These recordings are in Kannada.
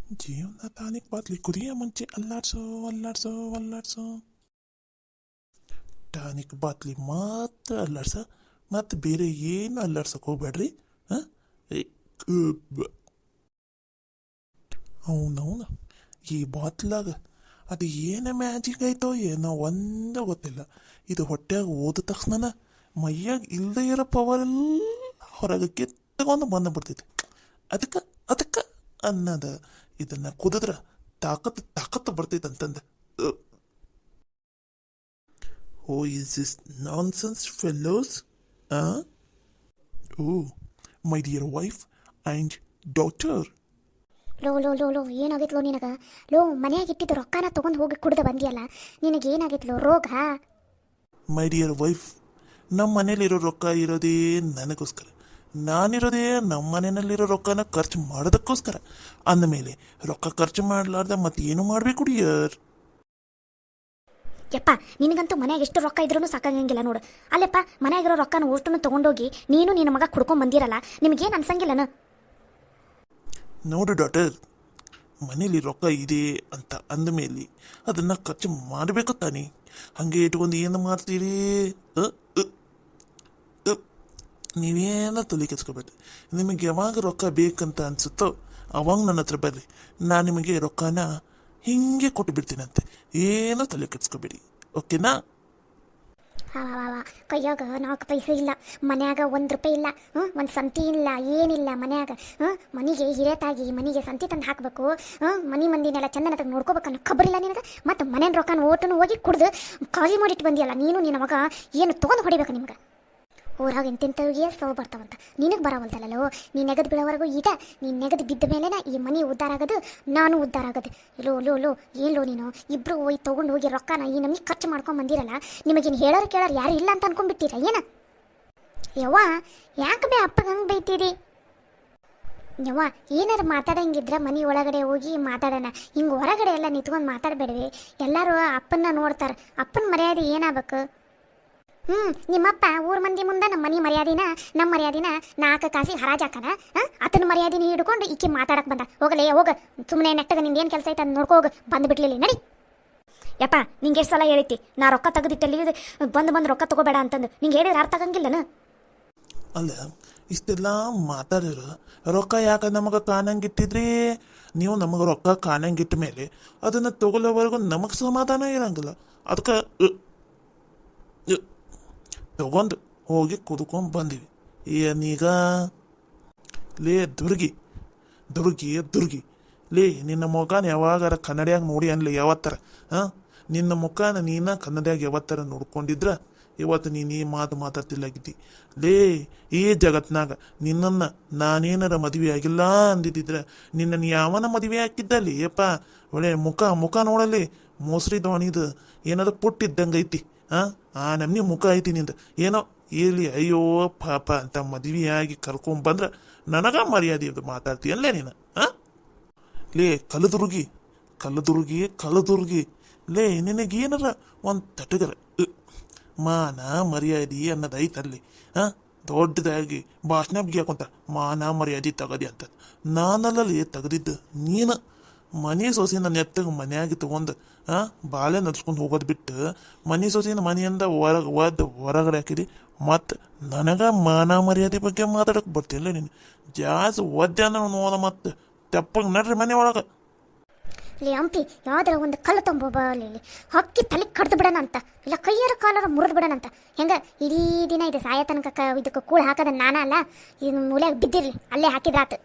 ಜೀವನ ಟಾನಿಕ್ ಬಾಟ್ಲಿ ಕುದಿಯ ಮುಂಚೆ ಅಲ್ಲಾಡ್ಸೋ ಅಲ್ಲಾಡ್ಸೋ ಅಲ್ಲಾಡ್ಸೋ ಟಾನಿಕ್ ಬಾಟ್ಲಿ ಮಾತ್ರ ಅಲ್ಲಾಡ್ಸ ಮತ್ತು ಬೇರೆ ಏನು ಅಲ್ಲಾಡ್ಸಕ್ಕೆ ಹೋಗ್ಬೇಡ್ರಿ ಹಾಂ ಅವನವನು ಈ ಬಾಟ್ಲಾಗ ಅದು ಏನೇ ಮ್ಯಾಜಿಕ್ ಆಯ್ತೋ ಏನೋ ಒಂದೇ ಗೊತ್ತಿಲ್ಲ. ಇದು ಹೊಟ್ಯಾಗ ಓದ ತಕ್ಷಣ ಮೈಯಾಗ ಇಲ್ಲದೆ ಇರೋ ಪವರ್ ಎಲ್ಲ ಹೊರಗೆ ಕಿತ್ತಗೊಂಡು ಬಂದುಬಿಡ್ತೈತಿ. ಅದಕ್ಕೆ ಅದಕ್ಕೆ ಅನ್ನದ ಇದನ್ನು ಕುದಿದ್ರೆ ತಾಕತ್ತು ತಾಕತ್ತು ಬರ್ತೈತೆ ಅಂತಂದು. Oh is this nonsense fellows? Oh my dear wife and daughter. ಲೋ ಲೋ ಲೋ ಲೋ ಏನಾಗೈತೆ ಲೋ ನಿನಗೆ? ಲೋ ಮನೆಯಾಗ ಇಟ್ಟಿದ್ದು ರೊಕ್ಕನ ತೊಗೊಂಡು ಹೋಗಿ ಕುಡ್ದು ಬಂದಿಯಲ್ಲ, ನಿನಗೆ ಏನಾಗೈತೆ ಲೋ ರೋಗ? ಮೈ ಡಿಯರ್ ವೈಫ್, ನಮ್ಮ ಮನೇಲಿರೋ ರೊಕ್ಕ ಇರೋದೇ ನನಗೋಸ್ಕರ, ನಾನಿರೋದೇ ನಮ್ಮ ಮನೆಯಲ್ಲಿರೋ ರೊಕ್ಕನ ಖರ್ಚು ಮಾಡೋದಕ್ಕೋಸ್ಕರ. ಅಂದಮೇಲೆ ರೊಕ್ಕ ಖರ್ಚು ಮಾಡಲಾರ್ದ ಮತ್ತೆ ಏನು ಮಾಡಬೇಕು ಡಿಯರ್? ಯಪ್ಪ ನಿನಗಂತೂ ಮನ್ಯಾಗ ಎಷ್ಟು ರೊಕ್ಕ ಇದ್ರೂ ಸಾಕಾಗಂಗಿಲ್ಲ ನೋಡು. ಅಲ್ಲಪ್ಪ ಮನ್ಯಾಗಿರೋ ರೊಕ್ಕನ ಊಟನ್ನು ತೊಗೊಂಡೋಗಿ ನೀನು ನಿನ್ನ ಮಗ ಕುಡ್ಕೊಂಡ್ ಬಂದಿರಲ್ಲ, ನಿಮಗೇನು ಅನ್ಸಂಗಿಲ್ಲನ? ನೋಡು ಡಾಟರ್, ಮನೇಲಿ ರೊಕ್ಕ ಇದೆ ಅಂತ ಅಂದಮೇಲೆ ಅದನ್ನು ಖರ್ಚು ಮಾಡಬೇಕು ತಾನೆ. ಹಾಗೆ ಇಟ್ಕೊಂಡು ಏನು ಮಾಡ್ತೀರಿ? ನೀವೇನೋ ತಲೆ ಕೆಸ್ಕೊಬೇಡಿ. ನಿಮಗೆ ಯಾವಾಗ ರೊಕ್ಕ ಬೇಕಂತ ಅನಿಸುತ್ತೋ ಅವಾಗ ನನ್ನ ಹತ್ರ ಬರ್ರಿ, ನಾನು ನಿಮಗೆ ರೊಕ್ಕನ ಹಿಂಗೆ ಕೊಟ್ಟು ಬಿಡ್ತೀನಂತೆ. ಏನೋ ತಲೆ ಕೆಡ್ಸ್ಕೊಬೇಡಿ, ಓಕೆನಾ? ಕೈಯಾಗ 4 ಪೈಸೆ ಇಲ್ಲ, ಮನ್ಯಾಗ 1 ರೂಪಾಯಿ ಇಲ್ಲ, ಒಂದು ಸಂತಿ ಇಲ್ಲ, ಏನಿಲ್ಲ ಮನ್ಯಾಗ. ಮನೆಗೆ ಹಿರೇತಾಗಿ ಮನೆಗೆ ಸಂತಿ ತಂದು ಹಾಕಬೇಕು, ಮನೆ ಮಂದಿನೆಲ್ಲ ಚಂದನ ನೋಡ್ಕೋಬೇಕನ್ನೋ ಖಬರಿಲ್ಲ ನಿನಗೆ. ಮತ್ತು ಮನೇನ ರೊಕ್ಕನ ಓಟನು ಹೋಗಿ ಕುಡ್ದು ಖಾಲಿ ಮಾಡಿಟ್ಟು ಬಂದಿಯಲ್ಲ ನೀನು ನಿನ್ನ ಮಗ. ಏನು ತೊಗೊಂಡು ಹೊಡಿಬೇಕು ನಿಮ್ಗೆ? ಊರಾಗ ಎಂತೆಂಥವಿಗೆ ಸೌ ಬರ್ತಾವಂತ ನಿನಗೆ ಬರವಲ್ದಲ್ಲೋ. ನೀ ನೆಗದು ಬೀಳೋವರೆಗೂ ಈಗ ನೀನು ನೆಗದು ಬಿದ್ದ ಮೇಲೆನ ಈ ಮನೆ ಉದ್ಧಾರ ಆಗೋದು, ನಾನು ಉದ್ಧಾರ ಆಗೋದು. ಲೋ ಲೋ ಲೋ ಏನ್ಲೋ ನೀನು ಇಬ್ಬರು ಹೋಗಿ ತೊಗೊಂಡು ಹೋಗಿ ರೊಕ್ಕನ ಈ ನಮಗೆ ಖರ್ಚು ಮಾಡ್ಕೊಂಡು ಬಂದಿರಲ್ಲ. ನಿಮಗೇನು ಹೇಳೋರು ಕೇಳೋರು ಯಾರು ಇಲ್ಲ ಅಂತ ಅನ್ಕೊಂಡ್ಬಿಟ್ಟಿರ ಏನ? ಯವ್ವ ಯಾಕೆ ಬೇ ಅಪ್ಪಗೆ ಹಂಗೆ ಬೈತೀರಿ? ಯವ್ವ ಏನಾರು ಮಾತಾಡಂಗಿದ್ರೆ ಮನೆ ಒಳಗಡೆ ಹೋಗಿ ಮಾತಾಡೋಣ, ಹಿಂಗೆ ಹೊರಗಡೆ ಎಲ್ಲ ನಿಂತ್ಕೊಂಡು ಮಾತಾಡಬೇಡ್ವಿ. ಎಲ್ಲರೂ ಅಪ್ಪನ್ನ ನೋಡ್ತಾರೆ, ಅಪ್ಪನ ಮರ್ಯಾದೆ ಏನಾಗಬೇಕು? ನಿಮ್ಮಪ್ಪ ಊರ್ ಮಂದಿ ಮುಂದೆ ನಮ್ಮ ಮನೆ ಮರ್ಯಾದಿನ ನಮ್ಮ ಮರ್ಯಾದಿನ 4 ಕಾಸಿಗೆ ಹರಾಜಾಕನ. ಆತನ ಮರ್ಯಾದಿನ ಹಿಡ್ಕೊಂಡು ಈಕಿ ಮಾತಾಡಕ್ ಬಂದ. ಹೋಗಲೇ ಹೋಗ, ಸುಮ್ಮನೆ ನೆಟ್ಟಗ ನಿಂದ ಏನು ಕೆಲಸ ಐತೆ ಅದು ನೋಡ್ಕೋಗ ಬಂದುಬಿಡ್ಲಿಲ್ಲ ನಡಿ. ಯಪ್ಪ ನಿಂಗೆ ಎಷ್ಟು ಸಲ ಹೇಳಿತಿ ನಾ ರೊಕ್ಕ ತೆಗೆದಿಟ್ಟಲ್ಲಿ ಬಂದು ರೊಕ್ಕ ತಗೋಬೇಡ ಅಂತಂದು. ನಿಂಗೆ ಹೇಳಿದ್ರೆ ಅರ್ಥ ಆಗಂಗಿಲ್ಲನ? ಅಲ್ಲ, ಇಷ್ಟೆಲ್ಲ ಮಾತಾಡಿದ್ರು ರೊಕ್ಕ ಯಾಕೆ ನಮಗೆ ಕಾಣಂಗಿಟ್ಟಿದ್ರಿ? ನೀವು ನಮಗೆ ರೊಕ್ಕ ಕಾಣಂಗಿಟ್ಟ ಮೇಲೆ ಅದನ್ನು ತಗೊಳ್ಳೋವರೆಗೂ ನಮಗೆ ಸಮಾಧಾನ ಇರಂಗಿಲ್ಲ. ಅದಕ್ಕೆ ತಗೊಂಡು ಹೋಗಿ ಕುದ್ಕೊಂಡು ಬಂದೀವಿ. ಏನೀಗ? ಲೇ ದುರ್ಗಿ ದುರ್ಗಿ ದುರ್ಗಿ, ಲೇ ನಿನ್ನ ಮುಖನ ಯಾವಾಗಾರ ಕನ್ನಡಿಯಾಗ ನೋಡಿ ಅನ್ಲಿ ಯಾವತ್ತರ? ನಿನ್ನ ಮುಖನ ನೀನ ಕನ್ನಡಿಯಾಗ ಯಾವತ್ತರ ನೋಡ್ಕೊಂಡಿದ್ರ ಇವತ್ತು ನೀನು ಈ ಮಾತು ಮಾತಾಡ್ತಿಲ್ಲಾಗಿದ್ದಿ. ಲೇ ಈ ಜಗತ್ನಾಗ ನಿನ್ನನ್ನು ನಾನೇನಾರ ಮದುವೆ ಆಗಿಲ್ಲ ಅಂದಿದ್ದಿದ್ರೆ ನಿನ್ನನ್ನು ಯಾವನ ಮದುವೆ ಹಾಕಿದ್ದಲ್ಲಿ ಯಪ್ಪ. ಒಳ್ಳೆ ಮುಖ ನೋಡಲ್ಲಿ ಮೋಸ್ರಿ ದೋಣಿದು ಏನಾದ್ರು ಪುಟ್ಟಿದ್ದಂಗೆ ಐತಿ. ಆ ನಮ್ನಿ ಮುಖ ಐತಿ ನಿಂದ. ಏನೋ ಇರಲಿ, ಅಯ್ಯೋ ಪಾಪ ಅಂತ ಮದುವೆಯಾಗಿ ಕರ್ಕೊಂಬಂದ್ರೆ ನನಗ ಮರ್ಯಾದೆ ಇದು ಮಾತಾಡ್ತೀಯಲ್ಲೇ ನೀನು? ಲೇ ಕಲದುರ್ಗಿ ಕಲದುರ್ಗಿ ಕಲದುರ್ಗಿ, ಲೇ ನಿನಗೇನಾರ ಒಂದು ತಟಗರ ಮಾನ ಮರ್ಯಾದೆ ಅನ್ನೋದು ಐತಲ್ಲಿ. ದೊಡ್ಡದಾಗಿ ಭಾಷಣ ಹಾಕೊಂತ ಮಾನ ಮರ್ಯಾದೆ ತಗದಿ ಅಂತ. ನಾನಲ್ಲಲ್ಲಿ ತೆಗೆದಿದ್ದು ನೀನು. ಮನೆ ಸೊಸೆನ ನೆತ್ತಗೆ ಮನೆಯಾಗಿ ತೊಗೊಂಡು ಬಾಳೆ ನಡ್ಸ್ಕೊಂಡು ಹೋಗೋದು ಬಿಟ್ಟು ಮನೆ ಸೊಸೆನ ಮನೆಯಿಂದ ಹೊರಗಡೆ ಹಾಕಿದಿ. ಮತ್ತು ನನಗೆ ಮಾನ ಮರ್ಯಾದೆ ಬಗ್ಗೆ ಮಾತಾಡೋಕೆ ಬರ್ತಿಲ್ಲ ನೀನು. ಜಾಸ್ತಿ ಒದ್ಯಾನ ನೋಡ ಮತ್ತು ತೆಪ್ಪಗೆ ನಡ್ರಿ ಮನೆ ಒಳಗೆ. ಇಲ್ಲಿ ಹಂಪಿ ಯಾವ್ದಾರ ಒಂದು ಕಲ್ಲು ತೊಂಬಲ್ಲಿ ಹಕ್ಕಿ ತಲೆ ಕಡ್ದು ಬಿಡೋಣ ಅಂತ, ಇಲ್ಲ ಕೈಯಾರ ಕಾಲಾರ ಮುರಿದು ಬಿಡೋಣ ಅಂತ. ಹೆಂಗ ಇಡೀ ದಿನ ಇದು ಸಾಯ ತನಕ ಇದಕ್ಕೆ ಕೂಳು ಹಾಕೋದ ನಾನ ಅಲ್ಲ, ಇದು ಮೂಲ್ಯಾಗ ಬಿದ್ದಿರ್ಲಿ ಅಲ್ಲೇ ಹಾಕಿದ್ರಾತು.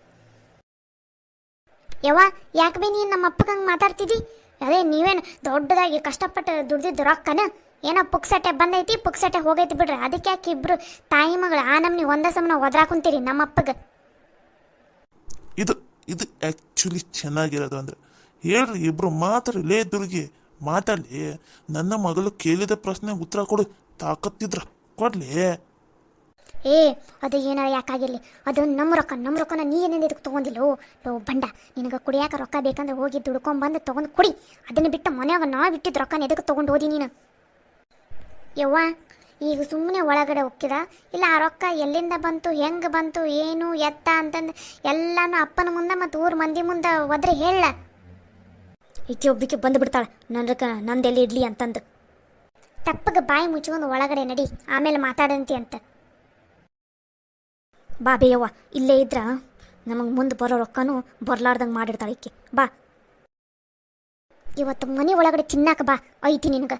ಯವ್ವ ಯಾಕೆ ಬಿ ನೀನು ನಮ್ಮ ಅಪ್ಪಗಂಗೆ ಮಾತಾಡ್ತಿದ್ದಿ? ಅದೇ ನೀವೇನು ದೊಡ್ಡದಾಗಿ ಕಷ್ಟಪಟ್ಟು ದುಡ್ದಿದ್ದು ರೊಕ್ಕನ ಏನೋ ಪುಕ್ಸಟ್ಟೆ ಬಂದೈತಿ ಪುಕ್ಸಟ್ಟೆ ಹೋಗೈತಿ ಬಿಡ್ರಿ. ಅದಕ್ಕೆ ಯಾಕೆ ಇಬ್ರು ತಾಯಿ ಮಗಳು ಆ ನಮ್ನಿ ಒಂದ ಸಮನ ಒದ್ರಾಕುಂತೀರಿ ನಮ್ಮ ಅಪ್ಪಗೆ? ಇದು ಇದು ಆ್ಯಕ್ಚುಲಿ ಚೆನ್ನಾಗಿರೋದು ಅಂದ್ರೆ ಹೇಳ್ರಿ, ಇಬ್ರು ಮಾತಾಡಿ. ಲೇ ದುರ್ಗಿ ಮಾತಾಡಲಿ. ನನ್ನ ಮಗಳು ಕೇಳಿದ ಪ್ರಶ್ನೆ ಉತ್ತರ ಕೊಡು ತಾಕತ್ತಿದ್ರ ಕೊಡ್ಲಿ. ಅದು ಏನಾರ ಯಾಕಾಗಿರಲಿ, ಅದು ನಮ್ಮ ರೊಕ್ಕನ ನೀ ಏನೇನು ಇದಕ್ಕೆ ತೊಗೊಂಡಿಲ್ಲೋ ಲೋ ಬಂಡ. ನಿನಗೆ ಕುಡಿಯಾಕ ರೊಕ್ಕ ಬೇಕಂದ್ರೆ ಹೋಗಿ ದುಡ್ಕೊಂಬಂದು ತೊಗೊಂಡು ಕುಡಿ. ಅದನ್ನು ಬಿಟ್ಟು ಮನ್ಯಾಗ ನಾ ಬಿಟ್ಟಿದ್ದು ರೊಕ್ಕನ ಎದಕ್ಕೆ ತೊಗೊಂಡು ಹೋದಿ ನೀನು? ಯವ್ವ ಈಗ ಸುಮ್ಮನೆ ಒಳಗಡೆ ಹೋಗ್ತಿದ ಇಲ್ಲ ಆ ರೊಕ್ಕ ಎಲ್ಲಿಂದ ಬಂತು ಹೆಂಗೆ ಬಂತು ಏನು ಎತ್ತ ಅಂತಂದು ಎಲ್ಲಾನು ಅಪ್ಪನ ಮುಂದೆ ಮತ್ತು ಊರ ಮಂದಿ ಮುಂದೆ ಒದ್ರೆ ಹೇಳ. ಈಕೆ ಒಬ್ಬಕ್ಕೆ ಬಂದು ಬಿಡ್ತಾಳೆ ನಂದೆಲ್ಲಿ ಇಡ್ಲಿ ಅಂತಂದು. ತಪ್ಪಗೆ ಬಾಯಿ ಮುಚ್ಕೊಂಡು ಒಳಗಡೆ ನಡಿ, ಆಮೇಲೆ ಮಾತಾಡಂತಿ ಅಂತ. ಬಾ ಬೇಯವ್ವ, ಇಲ್ಲೇ ಇದ್ರ ನಮಗೆ ಮುಂದೆ ಬರೋ ರೊಕ್ಕನೂ ಬರ್ಲಾರ್ದಂಗೆ ಮಾಡಿರ್ತಾಳೆ ಈಕೆ. ಬಾ ಇವತ್ತು ಮನೆ ಒಳಗಡೆ ತಿನ್ನಾಕ ಬಾ, ಐತಿ ನಿನಗೆ.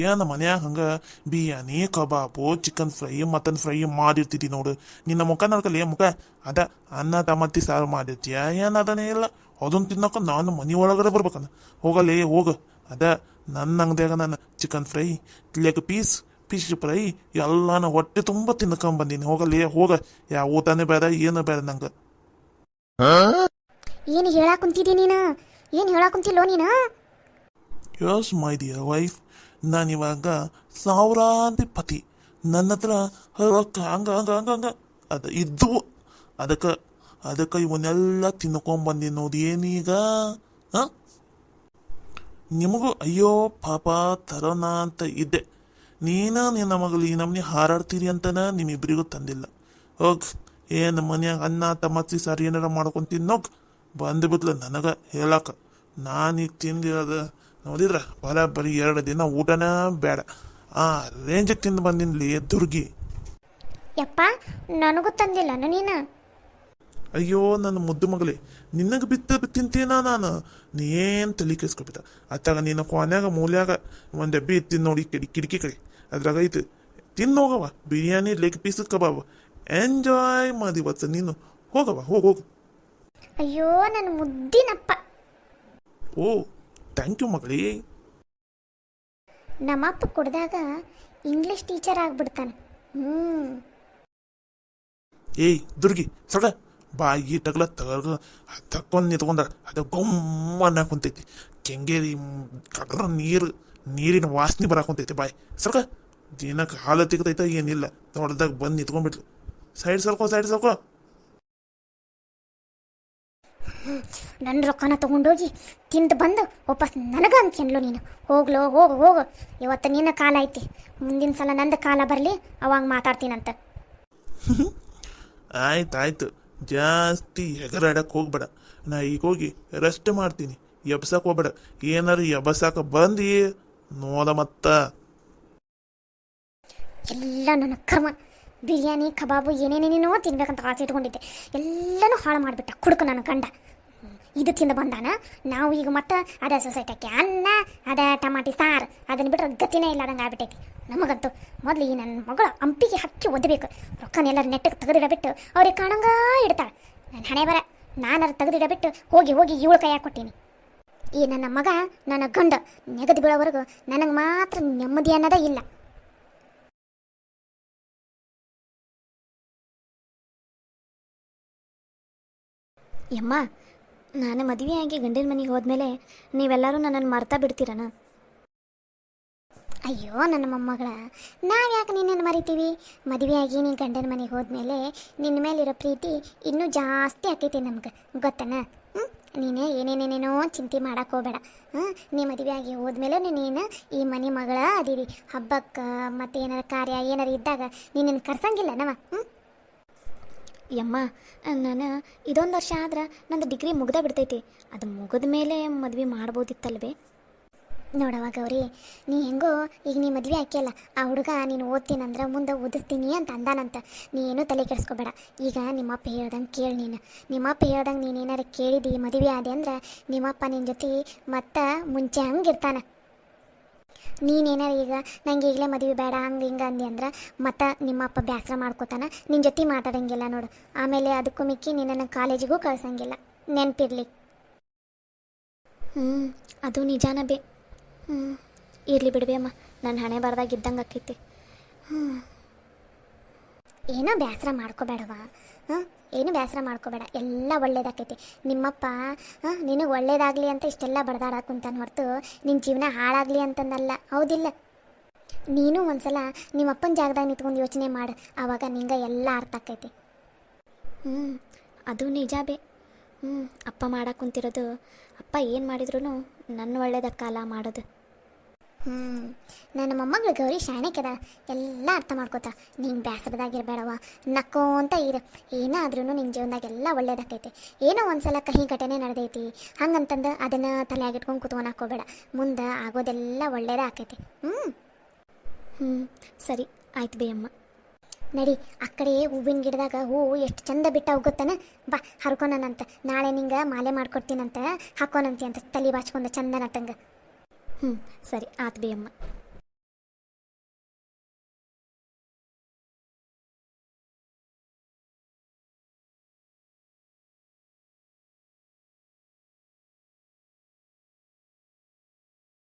ಏನು ಮನ್ಯಾಗ ಹಂಗೆ ಬಿರಿಯಾನಿ ಕಬಾಬು ಚಿಕನ್ ಫ್ರೈ ಮಟನ್ ಫ್ರೈ ಮಾಡಿರ್ತಿದ್ದಿ ನೋಡು. ನಿನ್ನ ಮುಖ ನೋಡ್ಕಲ್ಲ ಮುಖ ಅದ ಅನ್ನ ಟಮಟಿ ಸಾರು ಮಾಡಿರ್ತೀಯ ಏನು ಅದನ್ನೇ ಇಲ್ಲ. ಅದನ್ನು ತಿನ್ನಕ ನಾನು ಮನೆ ಒಳಗಡೆ ಬರ್ಬೇಕನ್ನ. ಹೋಗಲೇ ಹೋಗು. ಅದ ನನ್ನ ಅಂಗಡಿಯಾಗ ನಾನು chicken fry leg piece fish fry ಎಲ್ಲಾನು ಹೊಟ್ಟೆ ತುಂಬ ತಿನ್ಕೊಂಬಂದೀನಿ. ಹೋಗಲೇ ಹೋಗ. ಯಾವ ಊಟನೇ ಬೇಡ ಏನು ಬೇಡ ನಂಗೆ. ಏನು ಹೇಳಾಕ ಕುಂತಿದ್ದಿ ನೀನು? ಏನು ಹೇಳಾಕ ಕುಂತಿಲ್ಲೋ ನೀನು? ಯಸ್ ಮೈ ಡಿಯರ್ ವೈಫ್, ನಾನಿವಾಗ ಸಾವಿರಾಂತಿ ಪತಿ. ನನ್ನ ಹತ್ರ ರೊಕ್ಕ ಹಂಗ ಹಂಗ ಹಂಗ ಹಂಗ ಅದ ಇದ್ದವು. ಅದಕ್ಕೆ ಇವನ್ನೆಲ್ಲ ತಿನ್ಕೊಂಬಂದಿ ನೋಡಿ. ಏನೀಗ ನಿಮಗೂ ಅಯ್ಯೋ ಪಾಪ ತರೋಣ ಅಂತ ಇದ್ದೆ. ನಿನ್ನ ಮಗಳು ಈ ನಮ್ಮನೆ ಹಾರಾಡ್ತೀರಿ ಅಂತನ ನಿಮ್ಮಿಬ್ಬರಿಗೂ ತಂದಿಲ್ಲ. ಹೋಗ್, ಏನು ಮನ್ಯಾಗ ಅನ್ನ ಟಮಟಿ ಸಾರು ಏನಾರ ಮಾಡ್ಕೊಂಡು ತಿನ್ನೋಗ್ ಬಂದುಬಿಟ್ಲ ನನಗೆ ಹೇಳಕ್ಕೆ. ನಾನೀಗ ತಿಂದಿರೋದು ನೋಡಿದ್ರ ಬರೀ 2 ದಿನ ಊಟನ ಬೇಡ ಆ ರೇಂಜಿಗೆ ತಿಂದು ಬಂದಿನ್ಲಿ ದುರ್ಗಿ. ಯಪ್ಪ, ನನಗೂ ತಂದಿಲ್ಲ ನೀನು? ಅಯ್ಯೋ ನನ್ನ ಮುದ್ದು ಮಗಳೇ, ನಿನಗೆ ತಿಂತೀನ ನಾನು. ನೀನು ತಲೆ ಕೆಸ್ಕೊಬಿಟ್ಟ. ಅತ್ತಾಗ ನಿನ್ನ ಕೊನೆಯಾಗ ಮೂಲ್ಯಾಗ ಒಂದು ಡಬ್ಬಿ ಇತ್ತಿನ ನೋಡಿ ಕಿಟಕಿ ಕಡೆ ಅದ್ರಾಗ ಐತೆ. ತಿನ್ನೋಗವ ಬಿರಿಯಾನಿ ಲೆಗ್ ಪೀಸ್ ಕಬಾಬ್ ಎಂಜಾಯ್ ಮಾಡಿವತ್ತು ನೀನು. ಹೋಗವ ಹೋಗು. ಅಯ್ಯೋ ನನ್ನ ಮುದ್ದಿನಪ್ಪ. ಓ ಥ್ಯಾಂಕ್ ಯು ಮಗಳೇ. ನಮ್ಮಪ್ಪ ಕುಡ್ದಾಗ ಇಂಗ್ಲಿಷ್ ಟೀಚರ್ ಆಗ್ಬಿಡ್ತಾನೆ. ಏಯ್ ದುರ್ಗಿ ಸೊಡ ಬಾಯಿ ಟಗಲ ತಕ್ಕೊಂಡು ನಿಂತ್ಕೊಂಡ ಅದು ಗೊಮ್ಮನ್ನ ಕುಂತೈತಿ. ಕೆಂಗೇರಿ ಕಡ್ರ ನೀರಿನ ವಾಸನೆ ಬರಾಕುಂತೈತಿ ಬಾಯಿ. ಸರ್ಕ ದಿನಕ್ಕೆ ಹಾಲು ತೆಗ್ದೈತ ಏನಿಲ್ಲ. ದೊಡ್ಡದಾಗ ಬಂದು ನಿಂತ್ಕೊಂಡ್ಬಿಟ್ಲು. ಸೈಡ್ ಸರ್ಕೋ. ನನ್ನ ರೊಕ್ಕನ ತಗೊಂಡೋಗಿ ತಿಂದು ಬಂದು ವಾಪಸ್ ನನಗೆ ಅಂತೀನಲ್ಲೋ ನೀನು. ಹೋಗು. ಇವತ್ತು ನಿನ್ನ ಕಾಲ ಐತಿ. ಮುಂದಿನ ಸಲ ನಂದು ಕಾಲ ಬರಲಿ, ಅವಾಗ ಮಾತಾಡ್ತೀನಂತ. ಆಯ್ತು ಜಾಸ್ತಿ ಹೆಗರಾಡಕ್ಕೆ ಹೋಗ್ಬೇಡ. ನಾ ಈಗ ಹೋಗಿ ರೆಸ್ಟ್ ಮಾಡ್ತೀನಿ. ಎಬ್ಸಕ್ಕೆ ಹೋಗ್ಬೇಡ. ಏನಾರು ಎಬಸಾಕ ಬಂದು ನೋಡ ಮತ್ತ. ಎಲ್ಲ ನನ್ನ ಕರ್ಮ. ಬಿರಿಯಾನಿ ಕಬಾಬು ಏನೇನೇನೇನೋ ತಿನ್ಬೇಕಂತ ಆಸೆ ಇಟ್ಕೊಂಡಿದ್ದೆ, ಎಲ್ಲನೂ ಹಾಳು ಮಾಡಿಬಿಟ್ಟ ಕುಡುಕು ನನ್ನ ಗಂಡ. ಇದು ತಿಂದು ಬಂದಾನ. ನಾವು ಈಗ ಮತ್ತೆ ಅದೇ ಸೊಸೈಟಕ್ಕೆ ಅನ್ನ, ಅದೇ ಟಮಾಟಿ ಸಾರು, ಅದನ್ನ ಬಿಟ್ಟರೆ ಗತಿನೇ ಇಲ್ಲ ಅದಂಗೆ ಆಗ್ಬಿಟ್ಟೈತಿ ನಮಗಂತೂ. ಮೊದಲು ಈ ನನ್ನ ಮಗಳ ಅಂಪಿಗೆ ಹಕ್ಕಿ ಒದ್ದಬೇಕು. ರೊಕ್ಕನೆಲ್ಲರೂ ನೆಟ್ಟಗೆ ತೆಗೆದಿಡಬಿಟ್ಟು ಅವ್ರಿಗೆ ಕಾಣಂಗ ಇಡ್ತಾಳೆ. ನನ್ನ ಹಣೆ ಬರ ನಾನು ತೆಗೆದಿಡಬಿಟ್ಟು ಹೋಗಿ ಇವಳು ಕೈಯಾಗ ಕೊಟ್ಟೀನಿ. ಈ ನನ್ನ ಮಗ ನನ್ನ ಗಂಡ ನೆಗದು ಬೀಳೋವರೆಗೂ ನನಗೆ ಮಾತ್ರ ನೆಮ್ಮದಿ ಅನ್ನೋದೇ ಇಲ್ಲ. ಯಮ್ಮ, ನಾನು ಮದುವೆಯಾಗಿ ಗಂಡಿನ ಮನೆಗೆ ಹೋದ್ಮೇಲೆ ನೀವೆಲ್ಲರೂ ನನ್ನನ್ನು ಮರ್ತಾ ಬಿಡ್ತೀರನ? ಅಯ್ಯೋ ನನ್ನ ಮೊಮ್ಮಗಳ, ನಾವು ಯಾಕೆ ನಿನ್ನನ್ನು ಮರಿತೀವಿ? ಮದುವೆಯಾಗಿ ನೀನು ಗಂಡನ ಮನೆಗೆ ಹೋದ್ಮೇಲೆ ನಿನ್ನ ಮೇಲಿರೋ ಪ್ರೀತಿ ಇನ್ನೂ ಜಾಸ್ತಿ ಆಕೈತಿ ನಮ್ಗೆ, ಗೊತ್ತನ? ನೀನೇ ಏನೇನೇನೇನೋ ಚಿಂತೆ ಮಾಡಕ್ಕೆ ಹೋಗಬೇಡ. ನೀ ಮದುವೆಯಾಗಿ ಹೋದ್ಮೇಲೆ ನೀನು ಈ ಮನೆ ಮಗಳ ಅದೀರಿ. ಹಬ್ಬಕ್ಕೆ ಮತ್ತು ಏನಾರ ಕಾರ್ಯ ಏನಾರು ಇದ್ದಾಗ ನಿನ್ನನ್ನು ಕರ್ಸಂಗಿಲ್ಲ ನವ. ಯಮ್ಮ, ನಾನು ಇದೊಂದು ವರ್ಷ ಆದ್ರೆ ನಂದು ಡಿಗ್ರಿ ಮುಗ್ದೇ ಬಿಡ್ತೈತಿ. ಅದು ಮುಗಿದ ಮೇಲೆ ಮದುವೆ ಮಾಡ್ಬೋದಿತ್ತಲ್ವೇ? ನೋಡವ ಗೌರಿ, ನೀ ಹೆಂಗೋ ಈಗ ನೀ ಮದುವೆ ಹಾಕಿಯಲ್ಲ, ಆ ಹುಡುಗ ನೀನು ಓದ್ತೀನಂದ್ರೆ ಮುಂದೆ ಓದಿಸ್ತೀನಿ ಅಂತ ಅಂದಾನಂತ. ನೀನು ತಲೆ ಕೆಡಿಸ್ಕೋಬೇಡ. ಈಗ ನಿಮ್ಮಪ್ಪ ಹೇಳ್ದಂಗೆ ಕೇಳಿ. ನಿಮ್ಮಪ್ಪ ಹೇಳ್ದಂಗೆ ನೀನೇನಾರು ಕೇಳಿದಿ ಮದುವೆ ಆದೆ ಅಂದ್ರೆ ನಿಮ್ಮಪ್ಪ ನಿನ್ನ ಜೊತೆ ಮತ್ತೆ ಮುಂಚೆ ಹಂಗಿರ್ತಾನೆ. ನೀನೇನಾರು ಈಗ ನಂಗೆ ಈಗಲೇ ಮದುವೆ ಬೇಡ ಹಂಗೆ ಹಿಂಗೆ ಅಂದಿ ಅಂದ್ರೆ ಮತ್ತೆ ನಿಮ್ಮಪ್ಪ ಬೇಸರ ಮಾಡ್ಕೋತಾನ, ನಿನ್ನ ಜೊತೆ ಮಾತಾಡೋಂಗಿಲ್ಲ ನೋಡು. ಆಮೇಲೆ ಅದಕ್ಕೂ ಮಿಕ್ಕಿ ನಿನ್ನನ್ನು ಕಾಲೇಜಿಗೂ ಕಳ್ಸಂಗಿಲ್ಲ, ನೆನಪಿರಲಿ. ಅದು ನಿಜಾನ ಬೇ. ಇರಲಿ ಬಿಡ್ಬೇ ಅಮ್ಮ, ನನ್ನ ಹಣೆ ಬರ್ದಾಗ ಇದ್ದಂಗೆ ಆಕೈತಿ. ಏನೋ ಬೇಸರ ಮಾಡ್ಕೋಬೇಡವ. ಏನು ಬೇಸರ ಮಾಡ್ಕೋಬೇಡ, ಎಲ್ಲ ಒಳ್ಳೇದಾಕೈತಿ. ನಿಮ್ಮಪ್ಪ ನಿನಗೆ ಒಳ್ಳೇದಾಗಲಿ ಅಂತ ಇಷ್ಟೆಲ್ಲ ಬಡ್ದಾಡಕ್ಕಂತಾನೆ ಹೊರತು ನಿನ್ನ ಜೀವನ ಹಾಳಾಗಲಿ ಅಂತಂದಲ್ಲ, ಹೌದಿಲ್ಲ? ನೀನು ಒಂದ್ಸಲ ನಿಮ್ಮಪ್ಪನ ಜಾಗದಾಗ ನಿಂತ್ಕೊಂಡು ಯೋಚನೆ ಮಾಡು, ಆವಾಗ ನಿಂಗೆ ಎಲ್ಲ ಅರ್ಥ ಆಕೈತಿ. ಅದು ನಿಜ ಬೇ. ಅಪ್ಪ ಮಾಡಕ್ಕೆ ಕುಂತಿರೋದು, ಅಪ್ಪ ಏನು ಮಾಡಿದ್ರು ನನ್ನ ಒಳ್ಳೇದಕ್ಕಲ್ಲ ಮಾಡೋದು. ಹ್ಞೂ ನನ್ನ ಮೊಮ್ಮಗಳು ಗೌರಿ ಶಾಣೆಕ್ಯದ ಎಲ್ಲ ಅರ್ಥ ಮಾಡ್ಕೋತ ನಿಂಗೆ ಬೇಸರದಾಗಿರ್ಬೇಡವ ನಕ್ಕೋಂತ ಇರು ಏನಾದ್ರೂ ನಿನ್ನ ಜೀವನದಾಗ ಎಲ್ಲ ಒಳ್ಳೇದಾಕೈತಿ ಏನೋ ಒಂದ್ಸಲ ಕಹಿ ಘಟನೆ ನಡೆದೈತಿ ಹಂಗಂತಂದು ಅದನ್ನು ತಲೆಯಾಗಿಟ್ಕೊಂಡು ಕುತ್ಕೊಂಡು ಹಾಕೋಬೇಡ ಮುಂದೆ ಆಗೋದೆಲ್ಲ ಒಳ್ಳೇದೇ ಆಕೈತಿ ಹ್ಞೂ ಸರಿ ಆಯ್ತು ಬೇ ಅಮ್ಮ ನಡಿ ಆ ಕಡೆ ಹೂವಿನ ಗಿಡದಾಗ ಹೂವು ಎಷ್ಟು ಚಂದ ಬಿಟ್ಟಾವ ಗೊತ್ತಾನ ಬಾ ಹರ್ಕೊನಂತ ನಾಳೆ ನಿಂಗೆ ಮಾಲೆ ಮಾಡ್ಕೊಡ್ತೀನಂತ ಹಾಕೋನಂತಿ ಅಂತ ತಲೆ ಬಾಚ್ಕೊಂಡು ಚಂದನ ತಂಗ ಸರಿ ಆತು ಬೇ ಅಮ್ಮ